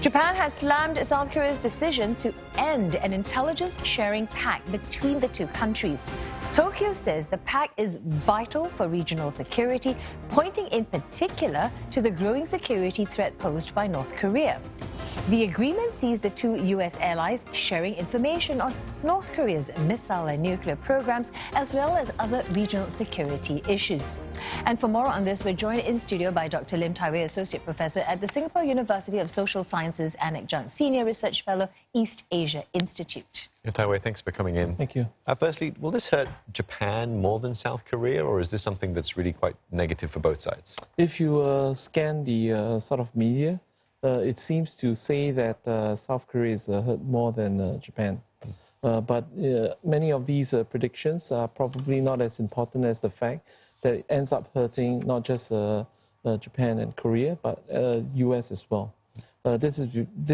Japan has slammed South Korea's decision to end an intelligence sharing pact between the two countries. Tokyo says the pact is vital for regional security, pointing in particular to the growing security threat posed by North Korea. The agreement sees the two U.S. allies sharing information on North Korea's missile and nuclear programs, as well as other regional security issues. And for more on this, we're joined in studio by Dr. Lim Tai Wei, Associate Professor at the Singapore University of Social Sciences and Adjunct Senior Research Fellow, East Asia Institute. Lim Tai Wei, thanks for coming in. Thank you. Firstly, will this hurt Japan more than South Korea, or is this something that's really quite negative for both sides? If you scan the sort of media, it seems to say that South Korea is hurt more than Japan. But many of these predictions are probably not as important as the fact that it ends up hurting not just Japan and Korea, but US as well. This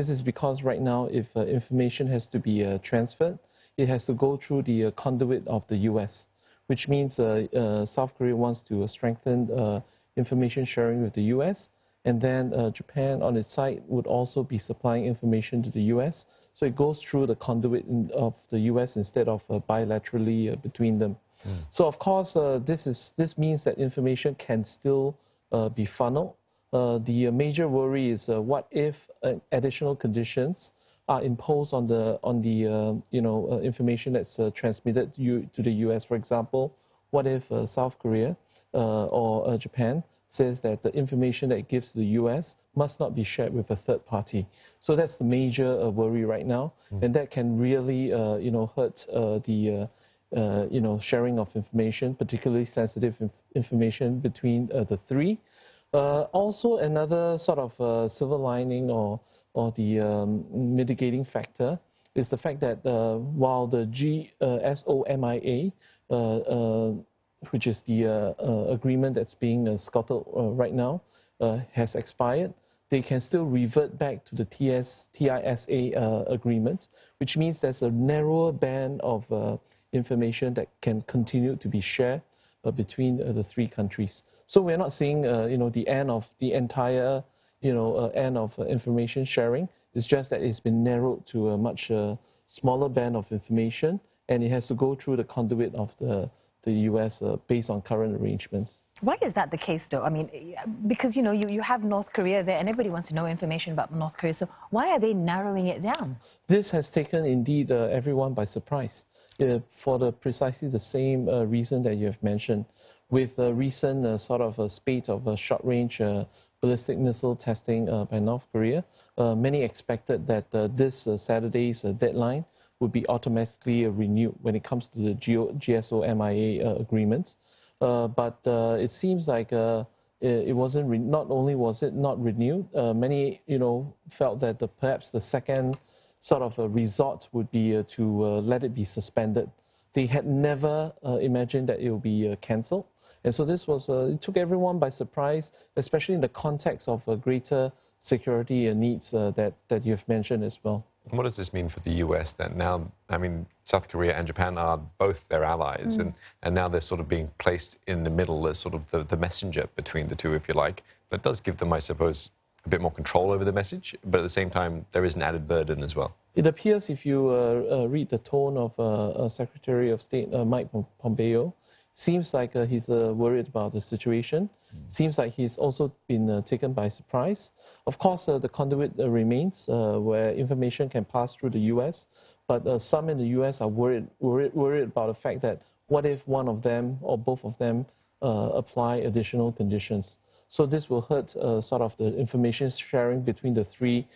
is because right now, if information has to be transferred, it has to go through the conduit of the US, which means South Korea wants to strengthen information sharing with the US, and then Japan on its side would also be supplying information to the US. So it goes through the conduit of the US instead of bilaterally between them. So of course, this means that information can still be funneled. The major worry is what if additional conditions are imposed on the information that's transmitted to the US. For example, what if South Korea or Japan says that the information that it gives to the US must not be shared with a third party. So that's the major worry right now, and that can really hurt the sharing of information, particularly sensitive information between the three. Also, another sort of silver lining or the mitigating factor is the fact that while the GSOMIA, which is the agreement that's being scuttled right now, has expired, they can still revert back to the TISA agreement, which means there's a narrower band of information that can continue to be shared between the three countries. So we're not seeing the end of the entire end of information sharing. It's just that it's been narrowed to a much smaller band of information, and it has to go through the conduit of the US based on current arrangements. Why is that the case, though? I mean, because, you have North Korea there, and everybody wants to know information about North Korea. So why are they narrowing it down? This has taken, indeed, everyone by surprise for precisely the same reason that you have mentioned. With the recent sort of a spate of short-range ballistic missile testing by North Korea, many expected that this Saturday's deadline would be automatically renewed when it comes to the GSOMIA agreement. But it seems like it wasn't. Not only was it not renewed, many felt that perhaps the second sort of a resort would be to let it be suspended. They had never imagined that it would be cancelled, and so this was it took everyone by surprise, especially in the context of greater security needs that you've mentioned as well. And what does this mean for the US then? Now, I mean, South Korea and Japan are both their allies, and now they're sort of being placed in the middle as sort of the messenger between the two, if you like. That does give them, I suppose, a bit more control over the message, but at the same time, there is an added burden as well. It appears, if you read the tone of Secretary of State Mike Pompeo, seems like he's worried about the situation. Seems like he's also been taken by surprise. Of course, the conduit remains where information can pass through the US, but some in the US are worried about the fact that what if one of them or both of them apply additional conditions. So this will hurt sort of the information sharing between the three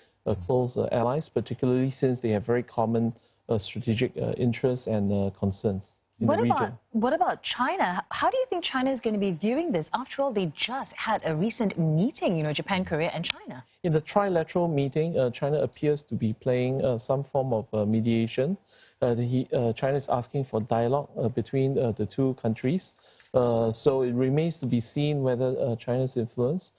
close allies, particularly since they have very common strategic interests and concerns. What about China? How do you think China is going to be viewing this? After all, they just had a recent meeting, Japan, Korea, and China. In the trilateral meeting, China appears to be playing some form of mediation. China is asking for dialogue between the two countries. So it remains to be seen whether China's influence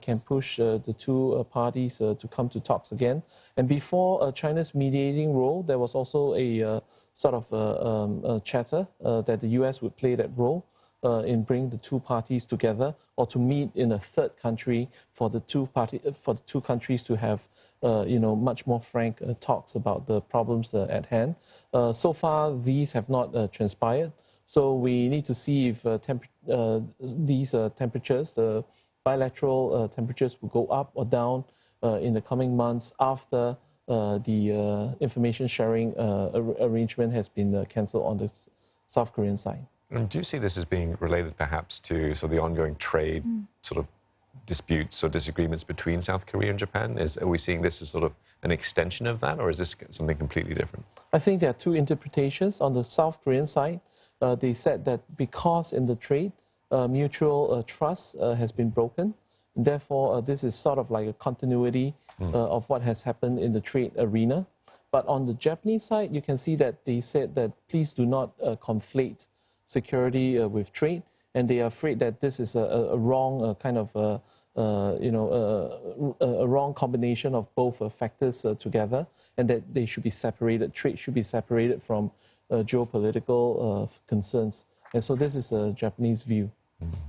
can push the two parties to come to talks again. And before China's mediating role, there was also a sort of chatter that the US would play that role in bringing the two parties together, or to meet in a third country for the two countries to have much more frank talks about the problems at hand. So far, these have not transpired. So we need to see if these temperatures, the bilateral temperatures, will go up or down in the coming months after the information sharing arrangement has been cancelled on the South Korean side. And do you see this as being related perhaps to sort of the ongoing trade sort of disputes or disagreements between South Korea and Japan? Are we seeing this as sort of an extension of that, or is this something completely different? I think there are two interpretations. On the South Korean side, they said that because in the trade, mutual trust has been broken. Therefore, this is sort of like a continuity of what has happened in the trade arena. But on the Japanese side, you can see that they said that please do not conflate security with trade, and they are afraid that this is a wrong kind of a wrong combination of both factors together, and that they should be separated. Trade should be separated from geopolitical concerns. And so this is a Japanese view.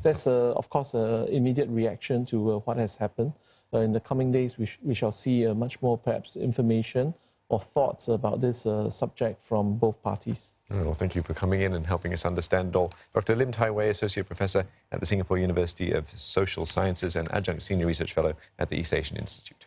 That's, of course, an immediate reaction to what has happened. In the coming days, we shall see much more, perhaps, information or thoughts about this subject from both parties. Well, thank you for coming in and helping us understand all. Dr. Lim Tai Wei, Associate Professor at the Singapore University of Social Sciences and Adjunct Senior Research Fellow at the East Asian Institute.